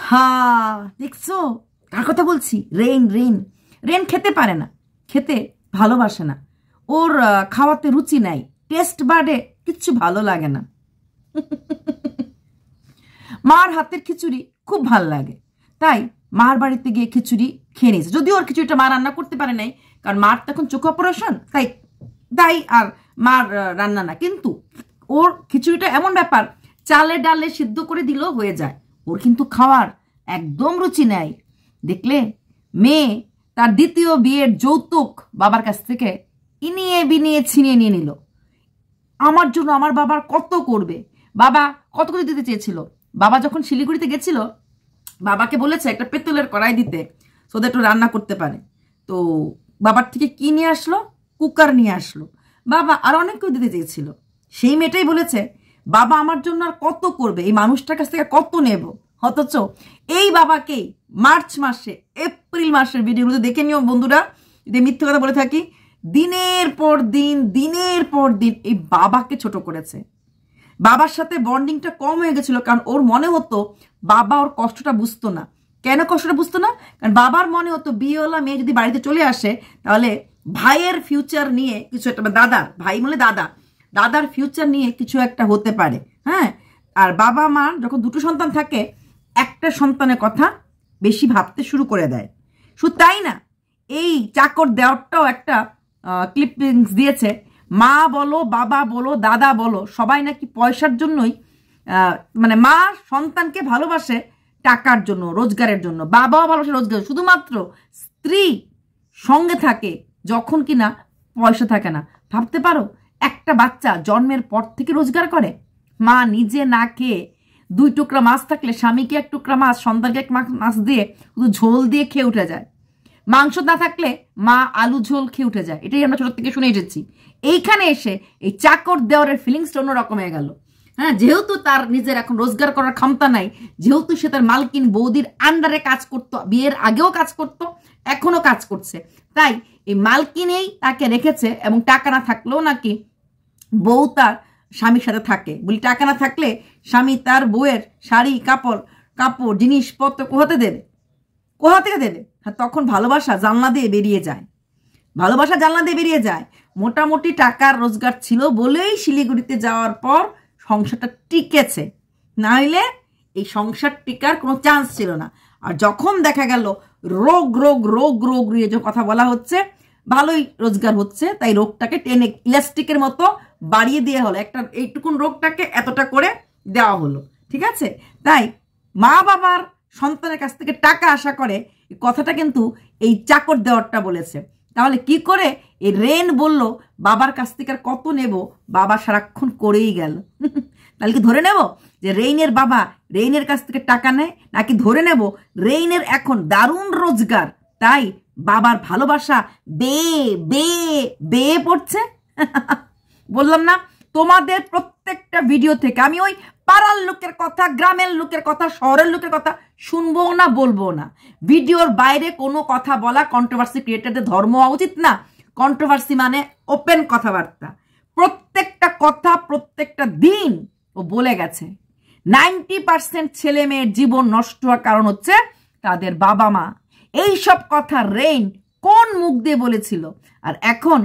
হা দেখছো কার কথা বলছি? রেইন রেইন রেইন খেতে পারে না, খেতে ভালোবাসে না, ওর খাওয়াতে রুচি নাই, টেস্ট বাডে কিচ্ছু ভালো লাগে না। মার হাতের খিচুড়ি খুব ভাল লাগে, তাই মার বাড়িতে গিয়ে খিচুড়ি খেয়ে নিয়েছে। যদিও ওর খিচুড়িটা মা রান্না করতে পারে নাই, কারণ মার তো এখন চোখ অপারেশন, তাই তাই আর মার রান্না না। কিন্তু ওর খিচুড়িটা এমন ব্যাপার, চালে ডালে সিদ্ধ করে দিলেও হয়ে যায়। ওর কিন্তু খাওয়ার একদম রুচি নেই। দেখলে মেয়ে তার দ্বিতীয় বিয়ের যৌতুক বাবার কাছ থেকে ইনিয়ে বিনিয়ে ছিনিয়ে নিয়ে নিল। আমার জন্য আমার বাবার কত করবে, বাবা কত করে দিতে চেয়েছিল। বাবা যখন শিলিগুড়িতে গেছিল, বাবাকে বলেছে একটা পেতলের কড়াই দিতে, সো দ্যাট ও রান্না করতে পারে। তো বাবার থেকে কি নিয়ে আসলো? কুকার নিয়ে আসলো। বাবা আর অনেক কেউ দিতে চেয়েছিল, সেই মেয়েটাই বলেছে বাবা আমার জন্য আর কত করবে, এই মানুষটার কাছ থেকে কত নেব। অথচ এই বাবাকেই মার্চ মাসে এপ্রিল মাসের ভিডিওগুলো দেখে নিও বন্ধুরা, যদি মিথ্যে কথা বলে থাকি, দিনের পর দিন এই বাবাকে ছোট করেছে। বাবার সাথে বন্ডিংটা কম হয়ে গেছিল, কারণ ওর মনে হতো বাবা ওর কষ্টটা বুঝতো না। কেন কষ্টটা বুঝতো না? কারণ বাবার মনে হতো বিয়েওয়ালা মেয়ে যদি বাড়িতে চলে আসে, তাহলে ভাইয়ের ফিউচার নিয়ে কিছু একটা, দাদার ভাই বলে দাদার ফিউচার নিয়ে কিছু একটা হতে পারে। হ্যাঁ, আর বাবা মা যখন দুটো সন্তান থাকে, একটা সন্তানের কথা বেশি ভাবতে শুরু করে দেয়। শুধু তাই না, এই চাকর দেওয়ারটাও একটা ক্লিপিংস দিয়েছে। মা বলো, বাবা বলো, দাদা বলো, সবাই নাকি পয়সার জন্যই, মানে মা সন্তানকে ভালোবাসে টাকার জন্য, রোজগারের জন্য, বাবাও ভালোবাসে রোজগার। শুধুমাত্র স্ত্রী সঙ্গে থাকে যখন কিনা পয়সা থাকে না। ভাবতে পারো, একটা বাচ্চা জন্মের পর থেকে রোজগার করে, মা নিজে না খেয়ে 2 টুকরা মাছ থাকলে স্বামীকে 1 টুকরা মাছ, সন্তানকে 1 মাছ দিয়ে শুধু ঝোল দিয়ে খেয়ে উঠে যায়। মাংস না থাকলে মা আলু ঝোল খেয়ে উঠে যায়। এটাই আমরা ছোট থেকে শুনে এসেছি। এইখানে এসে এই চাকর দেওয়ারের ফিলিংসটা অন্যরকম হয়ে গেল। হ্যাঁ, যেহেতু তার নিজের এখন রোজগার করার ক্ষমতা নাই, যেহেতু সে তার মালকিন বৌদির আন্ডারে কাজ করতো, বিয়ের আগেও কাজ করতো, এখনো কাজ করছে, তাই এই মালকিনেই তাকে রেখেছে। এবং টাকা না থাকলেও নাকি বউ তার স্বামীর সাথে থাকে। বলি টাকা না থাকলে স্বামী তার বউয়ের শাড়ি কাপড় জিনিসপত্র কোথা থেকে দেবে? হ্যাঁ, তখন ভালোবাসা জানলা দিয়ে বেরিয়ে যায়। মোটামুটি টাকার রোজগার ছিল বলেই শিলিগুড়িতে যাওয়ার পর সংসারটা টিকেছে, না হইলে এই সংসার টিকার কোনো চান্স ছিল না। আর যখন দেখা গেল রোগ নিয়ে যে কথা বলা হচ্ছে, ভালোই রোজগার হচ্ছে, তাই রোগটাকে টেনে ইলাস্টিকের মতো বাড়িয়ে দেওয়া হলো। একটা এইটুকুন রোগটাকে এতটা করে দেওয়া হলো, ঠিক আছে? তাই মা বাবার সন্তানের কাছ থেকে টাকা আশা করে, এই কথাটা কিন্তু এই চাকর দেওয়ারটা বলেছে। তাহলে কি করে এই রেন বলল বাবার কাছ থেকে আর কত নেব? বাবা সারাক্ষণ করেই গেল। তাহলে কি ধরে নেব যে রেইনের বাবা রেইনের কাছ থেকে টাকা নেয়, নাকি ধরে নেব রেইনের এখন দারুণ রোজগার, তাই বাবার ভালোবাসা বেয়ে পড়ছে? বললাম না, তোমাদের প্রত্যেকটা ভিডিও থেকে আমি ওই পাড়ার লোকের কথা, গ্রামের লোকের কথা, শহরের লোকের কথা শুনবো না, বলবো না। ভিডিওর বাইরে কোনো কথা বলা কন্ট্রোভার্সি ক্রিয়েটারদের ধর্ম হওয়া উচিত না। কন্ট্রোভার্সি মানে ওপেন কথাবার্তা। প্রত্যেকটা কথা প্রত্যেকটা দিন ও বলে গেছে। 90% ছেলে মেয়ের জীবন নষ্ট হওয়ার কারণ হচ্ছে তাদের বাবা মা। এই সব কথা রেইন কোন মুখ দিয়ে বলেছিল, আর এখন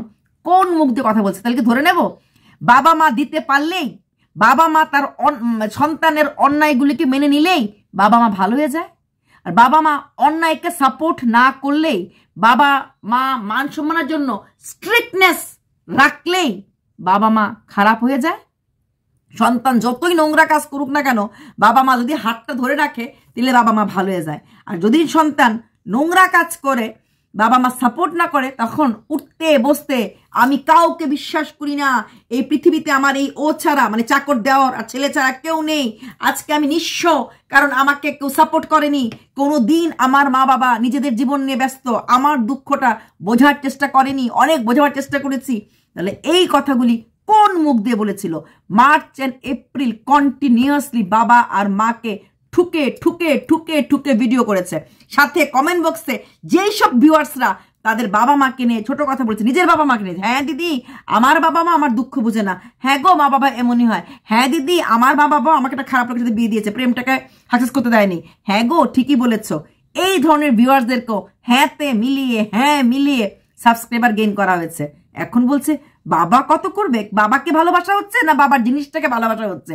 কোন মুখ দিয়ে কথা বলছে? তাহলে কি ধরে নেব বাবা মা দিতে পারলেই, বাবা মা তার সন্তানের অন্যায়গুলিকে মেনে নিলেই বাবা মা ভালো হয়ে যায়? আর বাবা মা অন্যায়কে সাপোর্ট না করলেই, বাবা মা মান সম্মানের জন্য স্ট্রিক্টনেস রাখলেই বাবা মা খারাপ হয়ে যায়? সন্তান যতই নোংরা কাজ করুক না কেন, বাবা মা যদি হাতটা ধরে রাখে, তাহলে বাবা মা ভালো হয়ে যায়। আর যদি সন্তান নোংরা কাজ করে, বাবা মা সাপোর্ট না করে, তখন উঠতে বসতে আমি কাউকে বিশ্বাস করি না, এই পৃথিবীতে আমার এই ও ছাড়া, মানে চাকর দেওয়ার আর ছেলে ছাড়া কেউ নেই, আজকে আমি নিঃস্ব, কারণ আমাকে কেউ সাপোর্ট করেনি, কোনো দিন আমার মা বাবা নিজেদের জীবন নিয়ে ব্যস্ত, আমার দুঃখটা বোঝার চেষ্টা করেনি, অনেক বোঝাবার চেষ্টা করেছি। তাহলে এই কথাগুলি কোন মুখ দিয়ে বলেছিল? মার্চ এন্ড এপ্রিল কন্টিনিউয়াসলি বাবা আর মাকে ঠুকে ভিডিও করেছে। সাথে কমেন্ট বক্সে যেই সব ভিউয়ার্সরা তাদের বাবা মাকে নিয়ে ছোট কথা বলেছে, নিজের বাবা মাকে নিয়ে। হ্যাঁ দিদি, আমার বাবা মা আমার দুঃখ বুঝে না। হ্যাঁ গো, মা বাবা এমনই হয়। হ্যাঁ দিদি, আমার মা বাবা আমাকে একটা খারাপ লোকের সাথে বিয়ে দিয়েছে, প্রেমটাকে সাকসেস করতে দেয়নি। হ্যাঁ গো, ঠিকই বলেছো। এই ধরনের ভিউয়ার্সদেরকেও মিলিয়ে সাবস্ক্রাইবার গেইন করা হয়েছে। এখন বলছে বাবা কত করবে, বাবাকে ভালোবাসা হচ্ছে না বাবার জিনিসটাকে ভালোবাসা হচ্ছে।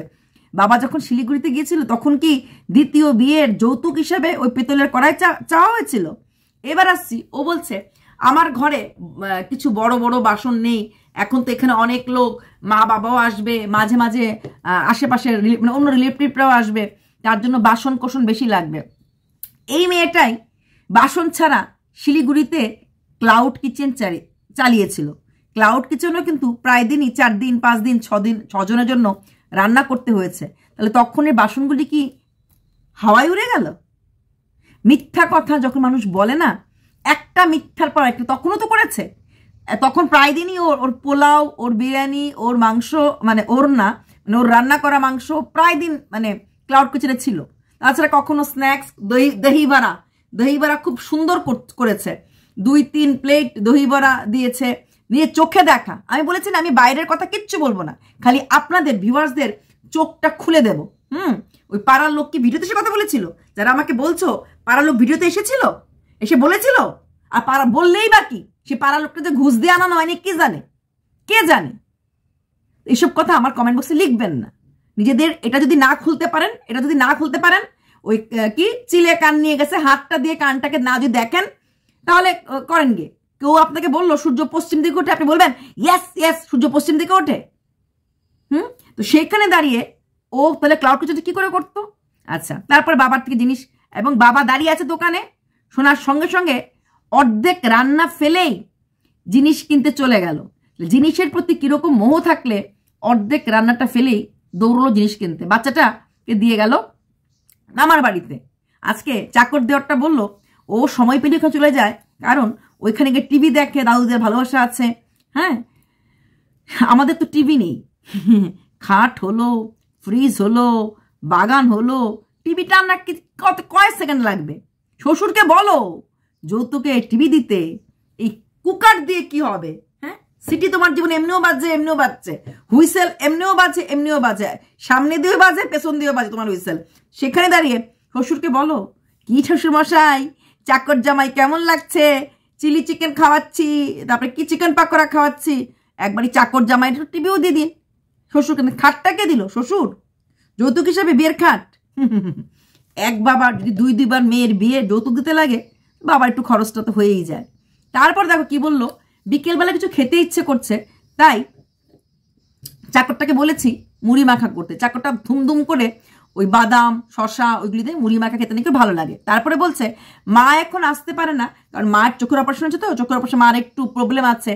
বাবা যখন শিলিগুড়িতে গিয়েছিল তখন কি দ্বিতীয় বিয়ের যৌতুক হিসাবে ওই পেতলের কড়াই চাওয়া হয়েছিল? এবার আসছি, ও বলছে আমার ঘরে কিছু বড় বড় বাসন নেই, এখন তো এখানে অনেক লোক, মা বাবাও আসবে, মাঝে মাঝে আশেপাশে মানে অন্য রিলেটিভরাও আসবে, তার জন্য বাসন কোসন বেশি লাগবে। এই মেয়েটাই বাসন ছাড়া শিলিগুড়িতে ক্লাউড কিচেন চালিয়েছিল। ক্লাউড কিচেনও কিন্তু প্রায় দিনই 4 দিন 5 দিন 6 দিন 6 জনের জন্য রান্না করতে হয়েছে। তাহলে তখনের বাসনগুলি কি হাওয়ায় উড়ে গেল? মিথ্যা কথা যখন মানুষ বলে না, একটা মিথ্যার পর একটা, তখনও তো করেছে। তখন প্রায় দিনই ওর পোলাও, ওর বিরিয়ানি, ওর মাংস, মানে ওর না, মানে ওর রান্না করা মাংস প্রায় দিন মানে ক্লাউড কিচেনে ছিল। তাছাড়া কখনো স্ন্যাক্স, দহি বড়া খুব সুন্দর করেছে, 2-3 প্লেট দহি বড়া দিয়েছে, নিয়ে চোখে দেখা। আমি বলেছি না, আমি বাইরের কথা কিচ্ছু বলবো না, খালি আপনাদের ভিউয়ার্সদের চোখটা খুলে দেব। ওই পাড়ার লোক কি ভিডিওতে এসে কথা বলেছিল? যারা আমাকে বলছো পাড়ার লোক ভিডিওতে এসেছিল, এসে বলেছিল? আর পাড়া বললেই বাকি, সে পাড়ার লোকটা যে ঘুষ দিয়ে আনানো হয়নি কে জানে? এইসব কথা আমার কমেন্ট বক্সে লিখবেন না। নিজেদের এটা যদি না খুলতে পারেন, ওই কি চিলে কান নিয়ে গেছে, হাতটা দিয়ে কানটাকে না যদি দেখেন তাহলে করেন গে। কেউ আপনাকে বললো সূর্য পশ্চিম দিকে ওঠে, আপনি বলবেন ইয়েস সূর্য পশ্চিম দিকে ওঠে? তো সেখানে দাঁড়িয়ে ও তাহলে ক্লাউড কিচেন কি করে করতো? আচ্ছা, তারপর বাবার থেকে জিনিস, এবং বাবা দাঁড়িয়ে আছে দোকানে, শোনার সঙ্গে সঙ্গে অর্ধেক রান্না ফেলেই জিনিস কিনতে চলে গেল। জিনিসের প্রতি কিরকম মোহ থাকলে অর্ধেক রান্নাটা ফেলেই দৌড়লো জিনিস কিনতে। বাচ্চাটাকে দিয়ে গেল মামার বাড়িতে। আজকে চাকর দেওয়ারটা বলল ও সময় পেলে ওখানে চলে যায়, কারণ ওইখানে গিয়ে টিভি দেখে, দাদুদের ভালোবাসা আছে। হ্যাঁ, আমাদের তো টিভি নেই। খাট হলো, ফ্রিজ হলো, বাগান হলো, টিভিটা আমরা কয় সেকেন্ড লাগবে? শ্বশুরকে বলো যৌতুকে টিভি দিতে, এই কুকার দিয়ে কি হবে? হ্যাঁ, সিটি তোমার জীবনে এমনিও বাজছে, হুইসেল এমনিও বাজে, সামনে দিয়েও বাজে, পেছন দিয়েও বাজে তোমার হুইসেল। সেখানে দাঁড়িয়ে শ্বশুরকে বলো, কি শ্বশুর মশাই, চাকর জামাই কেমন লাগছে, চিলি চিকেন খাওয়াচ্ছি, তারপরে কি চিকেন পাকোড়া খাওয়াচ্ছি, একবারই চাকর জামাই টিভিও দিয়ে দিন। শ্বশুরকে খাটটাকে দিল শ্বশুর যৌতুক হিসাবে, বিয়ের খাট। এক বাবার যদি 2-2বার মেয়ের বিয়ে যৌতুক দিতে লাগে, বাবার একটু খরচটা তো হয়েই যায়। তারপর দেখো কি বললো, বিকেলবেলা কিছু খেতে ইচ্ছে করছে, তাই চাকরটাকে বলেছি মুড়ি মাখা করতে। চাকরটা ধুমধুম করে ওই বাদাম শশা ওইগুলিতে মুড়ি মাখা খেতে নাকি ভালো লাগে। তারপরে বলছে মা এখন আসতে পারে না, কারণ মায়ের চোখের অপারেশন হচ্ছে, তো চোখের অপারেশন মার একটু প্রবলেম আছে,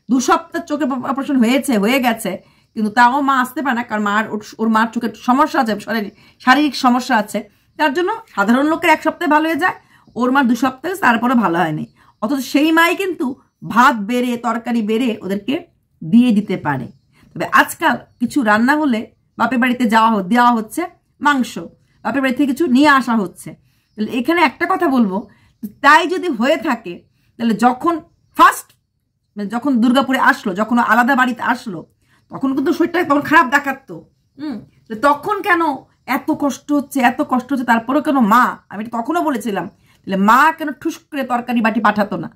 2 সপ্তাহ চোখের অপারেশন হয়ে গেছে, কিন্তু তাও মা আসতে পারে না, কারণ ওর মার চোখের সমস্যা আছে, শারীরিক সমস্যা আছে। তার জন্য সাধারণ লোকের 1 সপ্তাহে ভালো হয়ে যায়, ওর মার 2 সপ্তাহে তারপরে ভালো হয়নি। অথচ সেই মাই কিন্তু ভাত বেড়ে তরকারি বেড়ে ওদেরকে দিয়ে দিতে পারে। তবে আজকাল কিছু রান্না হলে বাপের বাড়িতে দেওয়া হচ্ছে মাংস, বাপের বাড়ি থেকে কিছু নিয়ে আসা হচ্ছে। তাহলে এখানে একটা কথা বলবো, তাই যদি হয়ে থাকে তাহলে যখন দুর্গাপুরে আসলো, যখন আলাদা বাড়িতে আসলো, তখন কিন্তু শরীরটা তখন খারাপ দেখাতো। তখন কেন এত কষ্ট হচ্ছে, তারপরেও কেন মা, আমি তখনও বলেছিলাম, তাহলে মা কেন ঠুস করে তরকারি বাটি পাঠাতো না?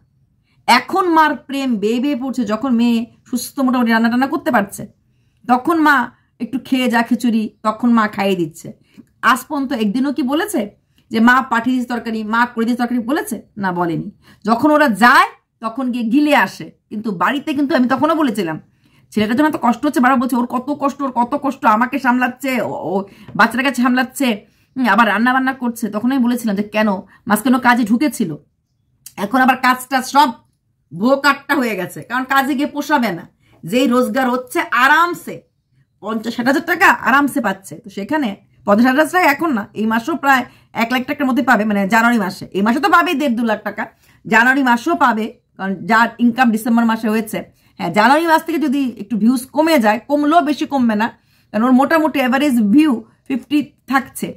এখন মার প্রেম বেয়ে পড়ছে, যখন মেয়ে সুস্থ মোটামুটি রান্না টান্না করতে পারছে, তখন মা একটু খেয়ে যা খিচুড়ি, তখন মা খাইয়ে দিচ্ছে। আজ পর্যন্ত একদিনও কি বলেছে যে মা পাঠিয়ে দিচ্ছে তরকারি, মা করে দিচ্ছে তরকারি, বলেছে না? বলেনি। যখন ওরা যায় তখন গিয়ে গিলে আসে, কিন্তু বাড়িতে কিন্তু আমি তখনও বলেছিলাম ছেলেটার জন্য এত কষ্ট হচ্ছে, বাবা বলছে ওর কত কষ্ট, আমাকে সামলাচ্ছে, ও বাচ্চাটাকে সামলাচ্ছে, আবার রান্না বান্না করছে। তখন আমি বলেছিলাম যে কেন মাঝখানে কাজে ঢুকেছিল, এখন আবার কাজটা সব ভোকাট্টা হয়ে গেছে, কারণ কাজে গিয়ে পোষাবে না। যেই রোজগার হচ্ছে আরামসে 50-60 টাকা আরামসে পাচ্ছে, তো সেখানে 50-60 টাকা এখন না, এই মাসেও প্রায় 1 লাখ টাকার মধ্যে পাবে, মানে জানুয়ারি মাসে। এই মাসে তো পাবে 1.5-2 লাখ টাকা, জানুয়ারি মাসেও পাবে, কারণ যার ইনকাম ডিসেম্বর মাসে হয়েছে। হ্যাঁ, জানুয়ারি মাস থেকে যদি একটু ভিউজ কমে যায়, কমলেও বেশি কমবে না, কারণ ওর মোটামুটি এভারেজ ভিউ 50 থাকছে।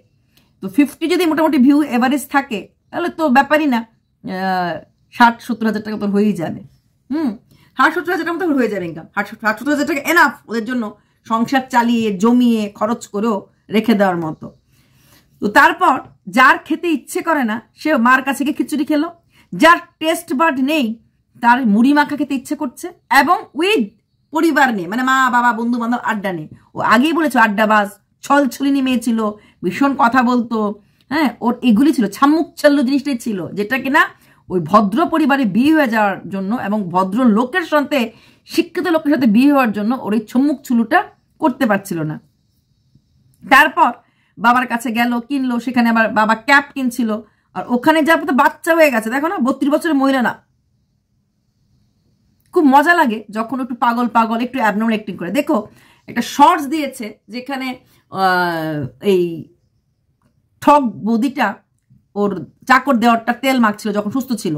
তো 50 যদি মোটামুটি ভিউ এভারেজ থাকে তাহলে তো ব্যাপারই না, 60-70 হাজার টাকা তোর হয়েই যাবে। 60-70 হাজার টাকা তোর হয়ে যাবে ইনকাম। 60-70 হাজার টাকা এনাফ ওদের জন্য সংসার চালিয়ে জমিয়ে খরচ করেও রেখে দেওয়ার মতো। তো তারপর যার খেতে ইচ্ছে করে না সে মার কাছে গিয়ে খিচুড়ি খেলো, যার টেস্ট বার্ড নেই তার মুড়ি মাখা খেতে ইচ্ছে করছে, এবং উইথ পরিবার নিয়ে, মানে মা বাবা বন্ধু বান্ধব আড্ডা নেই। ও আগেই বলেছো আড্ডাবাজ ছলছলিনি মেয়ে ছিল, ভীষণ কথা বলতো, হ্যাঁ ওর এগুলি ছিল, ছাম্মুক চাল্লু জিনিসটাই ছিল, যেটা কিনা ওই ভদ্র পরিবারে বিয়ে হয়ে যাওয়ার জন্য এবং ভদ্র লোকের সাথে শিক্ষিত লোকের সাথে বিয়ে হওয়ার জন্য ওর এই ছম্মুক ছুলুটা করতে পারছিল না। তারপর বাবার কাছে গেল, কিনলো, সেখানে আবার বাবা ক্যাপ কিনছিল, আর ওখানে যাওয়ার পর তো বাচ্চা হয়ে গেছে, দেখো না 32 বছরের মহিলা না। খুব মজা লাগে যখন একটু পাগল পাগল একটু অ্যাবনর্মাল অ্যাক্টিং করে। দেখো একটা শর্টস দিয়েছে যেখানে এই ঠক বৌদিটা ওর চাকর দেওয়ারটা তেল মাখছিল যখন সুস্থ ছিল,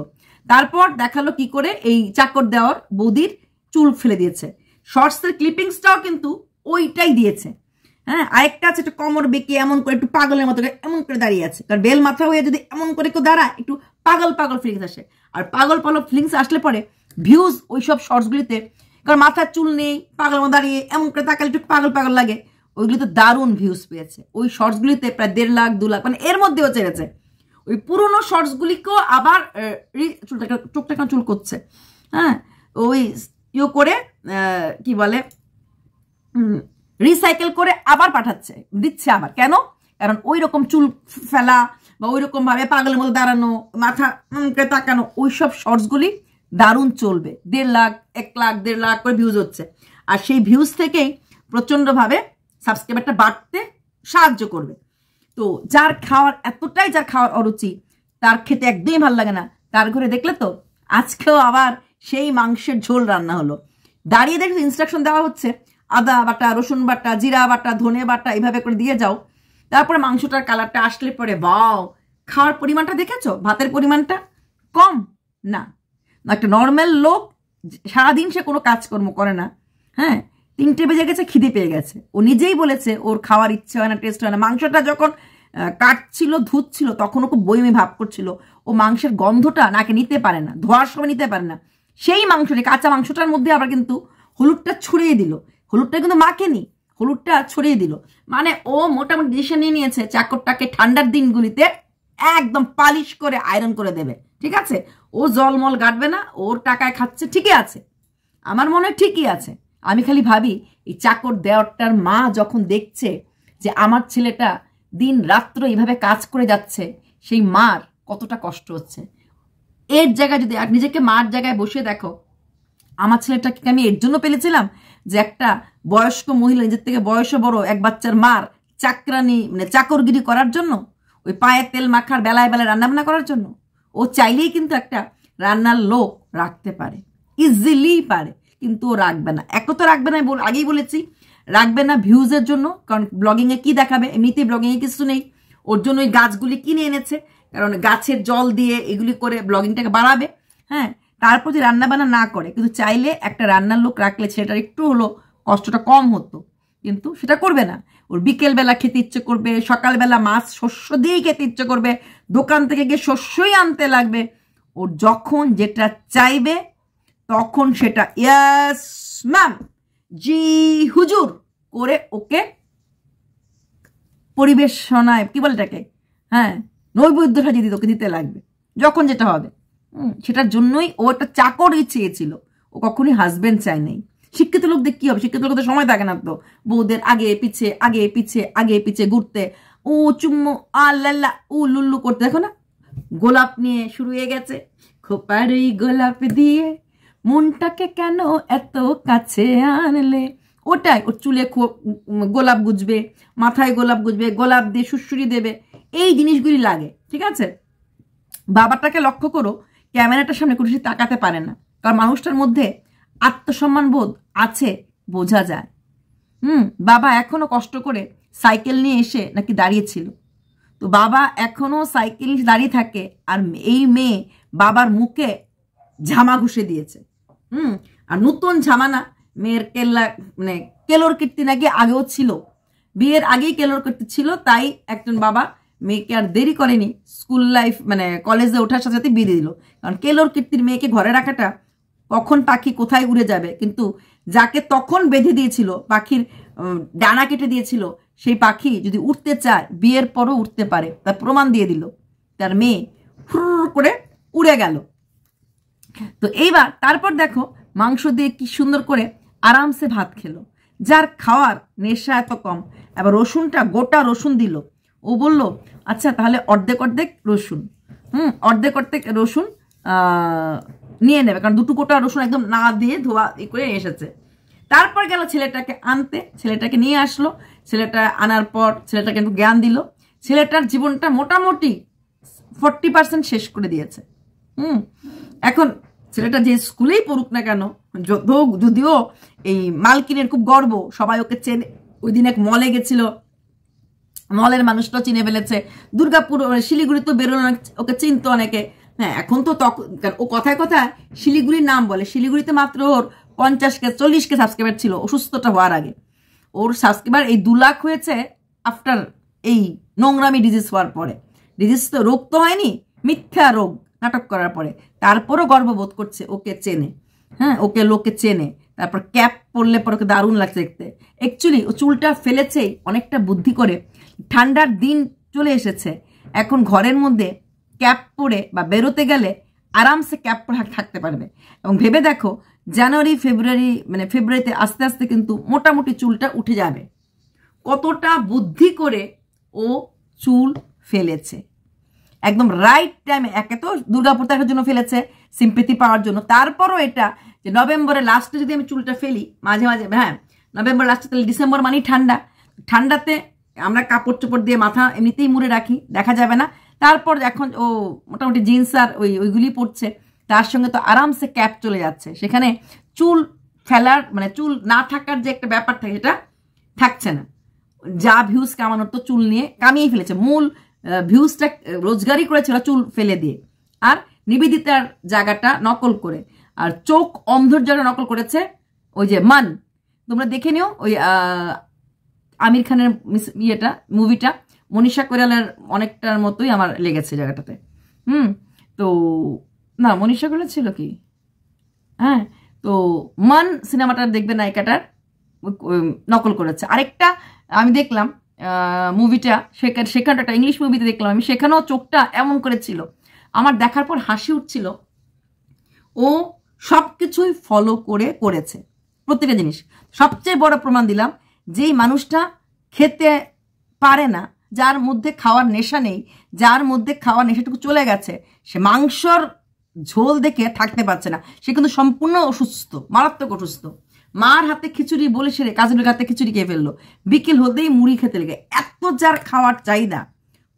তারপর দেখালো কি করে এই চাকর দেওয়ার বৌদির চুল ফেলে দিয়েছে। শর্টসের ক্লিপিংসটাও কিন্তু ওইটাই দিয়েছে। হ্যাঁ, আরেকটা আছে একটু কোমর বেঁকে এমন করে একটু পাগলের মতো এমন করে দাঁড়িয়ে আছে, কারণ বেল মাথা হয়ে যদি এমন করে কেউ দাঁড়ায় একটু পাগল পাগল ফিলিংস আসে, আর পাগল পাগল ফিলিংস আসলে পরে ভিউজ ওইসব শর্টসগুলিতে, কারণ মাথার চুল নেই পাগল মতো দাঁড়িয়ে এমন করে তাকালে একটু পাগল পাগল লাগে, ওইগুলিতে দারুণ ভিউজ পেয়েছে। ওই শর্টসগুলিতে প্রায় 1.5 লাখ 2 লাখ, মানে এর মধ্যেও চেয়েছে। ওই পুরোনো শর্টসগুলিকেও আবার চোখটা চুল করছে, হ্যাঁ ওই ইয়ে করে কি বলে রিসাইকেল করে আবার পাঠাচ্ছে, দিচ্ছে আবার। কেন? কারণ ওই রকম চুল ফেলা বা ওই রকম ভাবে পাগলের মতো দাঁড়ানো, মাথা তাকানো, ওইসব শর্টসগুলি দারুণ চলবে। 1.5 লাখ 1 লাখ 1.5 লাখ করে ভিউজ হচ্ছে, আর সেই ভিউজ থেকেই প্রচন্ডভাবে সাবস্ক্রাইবারটা বাড়তে সাহায্য করবে। তো যার খাওয়ার অরুচি, তার খেতে একদমই ভালো লাগে না, তার ঘরে দেখলে তো আজকেও আবার সেই মাংসের ঝোল রান্না হলো। দাঁড়িয়ে দেখলে ইনস্ট্রাকশন দেওয়া হচ্ছে আদা বাটা, রসুন বাটা, জিরা বাটা, ধনে বাটা, এইভাবে করে দিয়ে যাও। তারপরে মাংসটার কালারটা আসলে পরে বাও, খাওয়ার পরিমাণটা দেখেছো? ভাতের পরিমাণটা কম না। একটা নর্মাল লোক সারাদিন সে কোনো কাজকর্ম করে না, হ্যাঁ 3টে বেজে গেছে, খিদে পেয়ে গেছে, ও নিজেই বলেছে ওর খাওয়ার ইচ্ছে হয় না, টেস্ট হয় না। মাংসটা যখন কাটছিল ধুচ্ছিল তখন ও খুব বইমি ভাব করছিল, ও মাংসের গন্ধটা নাকে নিতে পারে না, ধোয়ার সময় নিতে পারে না। সেই মাংসটা, কাঁচা মাংসটার মধ্যে আবার কিন্তু হলুদটা ছড়িয়ে দিল, হলুদটা কিন্তু মাখেনি, হলুদটা ছড়িয়ে দিল। মানে ও মোটামুটি ডিসিশন নিয়ে নিয়েছে চাকরটাকে ঠান্ডার দিনগুলিতে একদম পালিশ করে আয়রন করে দেবে, ঠিক আছে? ও জলমল গাটবে না, ওর টাকায় খাচ্ছে, ঠিকই আছে, আমার মনে হয় ঠিকই আছে। আমি খালি ভাবি এই চাকর দেওয়ারটার মা যখন দেখছে যে আমার ছেলেটা দিন রাত্র এইভাবে কাজ করে যাচ্ছে, সেই মার কতটা কষ্ট হচ্ছে। এর জায়গায় যদি নিজেকে মার জায়গায় বসে দেখো, আমার ছেলেটাকে আমি এর জন্য পেলেছিলাম যে একটা বয়স্ক মহিলা, নিজের থেকে বয়সে বড় এক বাচ্চার মার চাকরানি মানে চাকরগিরি করার জন্য, ওই পায়ে তেল মাখার বেলায় বেলায় রান্নাবান্না করার জন্য? ও চাইলেই কিন্তু একটা রান্নার লোক রাখতে পারে, ইজিলি পারে, কিন্তু ও রাখবে না। এক তো রাখবে না, আগেই বলেছি, রাখবে না ভিউজের জন্য, কারণ ব্লগিংয়ে কি দেখাবে, এমনিতেই ব্লগিংয়ে কিছু নেই। ওর জন্য ওই গাছগুলি কিনে এনেছে, কারণ গাছের জল দিয়ে এগুলি করে ব্লগিংটাকে বাড়াবে, হ্যাঁ। তারপর যে রান্নাবান্না না করে, কিন্তু চাইলে একটা রান্নার লোক রাখলে সেটার একটু হলো কষ্টটা কম হতো, কিন্তু সেটা করবে না। ওর বিকেলবেলা খেতে ইচ্ছে করবে, সকালবেলা মাছ শস্য দিয়েই খেতে ইচ্ছে করবে, দোকান থেকে গিয়ে শস্যই আনতে লাগবে। ওর যখন যেটা চাইবে তখন সেটা ইয়েস ম্যাম, জি হুজুর করে ওকে পরিবেশনায় কি বলে এটাকে, হ্যাঁ নৈবেদ্য সাজিয়ে দিতে ওকে দিতে লাগবে যখন যেটা হবে। সেটার জন্যই ও একটা চাকরই চেয়েছিল, ও কখনই হাজবেন্ড চাই নাই। শিক্ষিত লোকদের কি হবে, শিক্ষিত লোকদের সময় থাকে না তো বউদের আগে পিছে আগে পিছে আগে পিছে ঘুরতে, ও চুম্মু আল্লাহ ও লুল্লু করতে। দেখো না গোলাপ নিয়ে শুরু হয়ে গেছে, খোপার এই গোলাপ দিয়ে মনটাকে কেন এত কাছে আনলে, ওটাই ওর চুলে গোলাপ গুজবে, মাথায় গোলাপ গুজবে, গোলাপ দিয়ে সুড়সুড়ি দেবে, এই জিনিসগুলি লাগে, ঠিক আছে? বাবাটাকে লক্ষ্য করো, ক্যামেরাটার সামনে কোনো কিছু তাকাতে পারে না, কারণ মানুষটার মধ্যে আত্মসম্মান বোধ আছে, বোঝা যায়। বাবা এখনো কষ্ট করে সাইকেল নিয়ে এসে নাকি দাঁড়িয়েছিল, তো বাবা এখনো সাইকেল দাঁড়িয়ে থাকে, আর এই মেয়ে বাবার মুখে ঝামা ঘুষে দিয়েছে। আর নতুন ঝামানা, মেয়ের মানে কেলোর কীর্তি নাকি আগেও ছিল, বিয়ের আগেই কেলোর কীর্তি ছিল, তাই একজন বাবা মেয়েকে আর দেরি করেনি, স্কুল লাইফ মানে কলেজে ওঠার সাথে সাথে বিয়ে দিল। কারণ কেলোর কীর্তির মেয়েকে ঘরে রাখাটা, কখন পাখি কোথায় উড়ে যাবে, কিন্তু যাকে তখন বেঁধে দিয়েছিল, পাখির ডানা কেটে দিয়েছিল, সেই পাখি যদি উঠতে চায় বিয়ের পরও উঠতে পারে, তার প্রমাণ দিয়ে দিল। তার মেয়ে ফুর করে উড়ে গেল। তো এইবার তারপর দেখো মাংস দিয়ে কি সুন্দর করে আরামসে ভাত খেলো। যার খাওয়ার নেশা এত কম, এবার রসুনটা গোটা রসুন দিল। ও বলল আচ্ছা তাহলে অর্ধেক অর্ধেক রসুন, অর্ধেক অর্ধেক রসুন নিয়ে নেবে, কারণ দুটো গোটা রসুন একদম না দিয়ে ধোয়া করে এসেছে। তারপর গেল ছেলেটাকে আনতে, ছেলেটাকে নিয়ে আসলো। ছেলেটা আনার পর ছেলেটাকে একটু জ্ঞান দিল। ছেলেটার জীবনটা মোটামুটি 40% শেষ করে দিয়েছে। এখন ছেলেটা যে স্কুলেই পড়ুক না কেন, যদিও এই মালকিনের খুব গর্ব, সবাই ওকে চেনে। ওই দিন এক মলে গেছিল, মলের মানুষটাও চিনে ফেলেছে। দুর্গাপুর শিলিগুড়ি তো বেরোলো না, ওকে চিনতো অনেকে। হ্যাঁ, এখন তো ও কথায় কথায় শিলিগুড়ির নাম বলে। শিলিগুড়িতে মাত্র ওর 50K 40K সাবস্ক্রাইবার ছিল অসুস্থতা হওয়ার আগে। ওর সাবস্ক্রাইবার এই 2 লাখ হয়েছে আফটার এই নোংরামি ডিজিজ হওয়ার পরে। ডিজিজ তো রোগ তো হয়নি, মিথ্যা রোগ নাটক করার পরে। তারপরও গর্ববোধ করছে, ওকে চেনে। হ্যাঁ, ওকে লোকে চেনে। তারপর ক্যাপ পরলে পর ওকে দারুণ লাগছে দেখতে। অ্যাকচুয়ালি ও চুলটা ফেলেছেই অনেকটা বুদ্ধি করে। ঠান্ডার দিন চলে এসেছে, এখন ঘরের মধ্যে ক্যাপ পরে বা বেরোতে গেলে আরামসে ক্যাপ পরে থাকতে পারবে। এবং ভেবে দেখো জানুয়ারি ফেব্রুয়ারিতে আস্তে আস্তে কিন্তু মোটামুটি চুলটা উঠে যাবে। কতটা বুদ্ধি করে ও চুল ফেলেছে একদম রাইট টাইমে। একে তো দুর্গাপুর দেখার জন্য ফেলেছে, সিম্পেথি পাওয়ার জন্য। তারপরও এটা যে নভেম্বরের লাস্টে যদি আমি চুলটা ফেলি মাঝে মাঝে, হ্যাঁ নভেম্বর লাস্টে, তাহলে ডিসেম্বর মানেই ঠান্ডা। ঠান্ডাতে আমরা কাপড় চোপড় দিয়ে মাথা এমনিতেই মুড়ে রাখি, দেখা যাবে না। তারপর এখন ও মোটামুটি জিন্স আর ওইগুলি পরছে, তার সঙ্গে তো আরামসে ক্যাপ চলে যাচ্ছে। সেখানে চুল ফেলার মানে চুল না থাকার যে একটা ব্যাপার থাকে সেটা থাকছে না। যা ভিউজ কামানোর তো চুল নিয়ে কামিয়ে ফেলেছে। মূল ভিউজটা রোজগারই করেছিল চুল ফেলে দিয়ে, আর নিবেদিতার জায়গাটা নকল করে, আর চোখ অন্ধর জায়গা নকল করেছে ওই যে মান। তোমরা দেখে নিও ওই আমির খানের মুভিটা, মনীষা কৈরালার অনেকটার মতোই আমার লেগেছে জায়গাটাতে। তো না, মনীষা কৈরালা ছিল কি, হ্যাঁ, তো মান সিনেমাটা দেখবে নায়িকাটার নকল করেছে। আরেকটা আমি দেখলাম মুভিটা, সেখানটা একটা ইংলিশ মুভিতে দেখলাম আমি, সেখানেও চোখটা এমন করেছিল, আমার দেখার পর হাসি উঠছিল। ও সব কিছুই ফলো করেছে প্রত্যেকটা জিনিস। সবচেয়ে বড় প্রমাণ দিলাম, যেই মানুষটা খেতে পারে না, যার মধ্যে খাওয়ার নেশা নেই, যার মধ্যে খাওয়ার নেশাটুকু চলে গেছে, সে মাংসর ঝোল দেখে থাকতে পারছে না, সে কিন্তু সম্পূর্ণ অসুস্থ, মারাত্মক অসুস্থ। মার হাতে খিচুড়ি বলে সে কাজের হাতে খিচুড়ি খেয়ে ফেললো, বিকেল হতেই মুড়ি খেতে লেগে। এত যার খাওয়ার চাহিদা,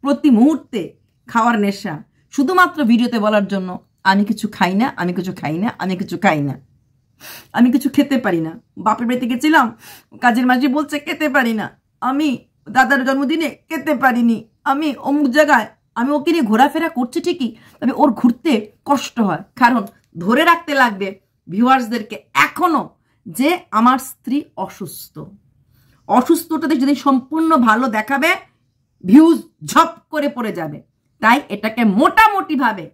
প্রতি মুহূর্তে খাওয়ার নেশা, শুধুমাত্র ভিডিওতে বলার জন্য আমি কিছু খাই না, আমি কিছু খাই না, আমি কিছু খাই না, আমি কিছু খেতে পারি না। বাপের বাড়িতে গেছিলাম, কাজের মাঝে বলছে খেতে পারি না, আমি দাদার জন্মদিনে খেতে পারিনি, আমি অমুক জায়গায়, আমি ওকে নিয়ে ঘোরাফেরা করছি ঠিকই, তবে ওর ঘুরতে কষ্ট হয়। কারণ ধরে রাখতে লাগবে ভিউয়ার্সদেরকে এখনো যে আমার স্ত্রী অসুস্থ। অসুস্থতাতে যদি সম্পূর্ণ ভালো দেখাবে, ভিউজ ঝপ করে পড়ে যাবে। তাই এটাকে মোটামুটিভাবে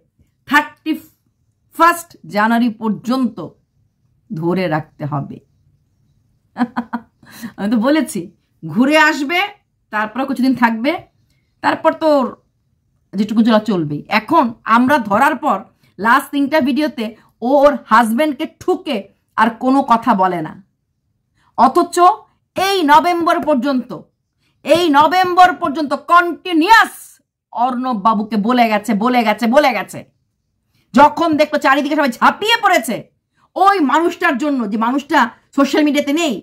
31 জানুয়ারি পর্যন্ত ধরে রাখতে হবে। আমি তো বলেছি ঘুরে আসবে, তারপর কিছুদিন থাকবে, তারপর তো যেটুকু চলা চলবেই। এখন আমরা ধরার পর লাস্ট 3টা ভিডিওতে ও ওর হাজবেন্ডকে ঠুকে আর কোনো কথা বলে না, অথচ এই নভেম্বর পর্যন্ত কন্টিনিউয়াস অর্ণব বাবুকে বলে গেছে। যখন দেখলো চারিদিকে সবাই ঝাঁপিয়ে পড়েছে ওই মানুষটার জন্য, যে মানুষটা সোশ্যাল মিডিয়াতে নেই,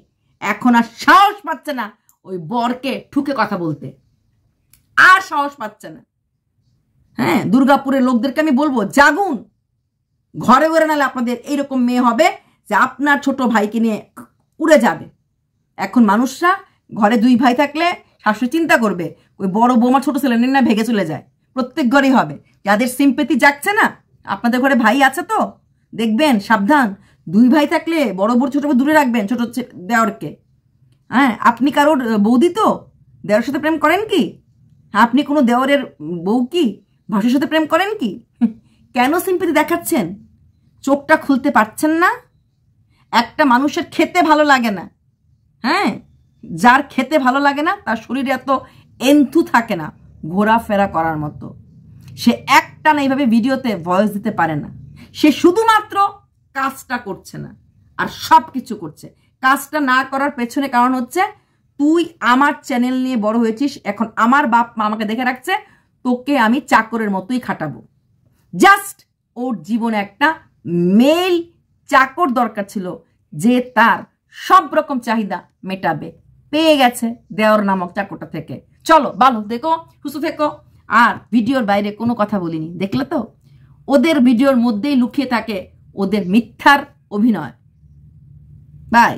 এখন আর সাহস পাচ্ছে না ওই বরকে ঠুকে কথা বলতে, আর সাহস পাচ্ছে না। হ্যাঁ, দুর্গাপুরের লোকদেরকে আমি বলবো, জাগুন, ঘরে ঘরে নালে আপনাদের এইরকম মেয়ে হবে যে আপনার ছোট ভাইকে নিয়ে উড়ে যাবে। এখন মানুষরা ঘরে 2 ভাই থাকলে শাশুড়ি চিন্তা করবে ওই বড় বৌমা ছোট ছেলে না ভেগে চলে যায়। প্রত্যেক ঘরেই হবে। যাদের সিম্পেথি যাচ্ছে না, আপনাদের ঘরে ভাই আছে তো দেখবেন, সাবধান। 2 ভাই থাকলে বড় ছোট দূরে রাখবেন, ছোট দেওরকে। হ্যাঁ, আপনি কারোর বৌদি তো দেওয়ার সাথে প্রেম করেন কি? আপনি কোনো দেওরের বউ কি ভাসুর সাথে প্রেম করেন কি? কেন সিম্পথি দেখাচ্ছেন? চোখটা খুলতে পারছেন না? একটা মানুষের খেতে ভালো লাগে না, হ্যাঁ, যার খেতে ভালো লাগে না তার শরীরে এত এন্থু থাকে না ঘোরাফেরা করার মতো। সে একটা না এইভাবে ভিডিওতে ভয়েস দিতে পারে না। সে শুধুমাত্র কাজটা করছে না, আর সব কিছু করছে। কাজটা না করার পেছনে কারণ হচ্ছে, তুই আমার চ্যানেল নিয়ে বড় হয়েছিস, এখন আমার বাপ মা আমাকে দেখে রাখছে, তোকে আমি চাকরের মতোই খাটাবো। জাস্ট ওর জীবনে একটা মেল চাকর দরকার ছিল যে তার সব রকম চাহিদা মেটাবে। পেয়ে গেছে দেওর নামক চাকরটা থেকে। চলো ভালো দেখো, সুস্থ থেকো। আর ভিডিওর বাইরে কোনো কথা বলিনি, দেখলে তো? ওদের ভিডিওর মধ্যেই লুকিয়ে থাকে ওদের মিথ্যার অভিনয়। বাই।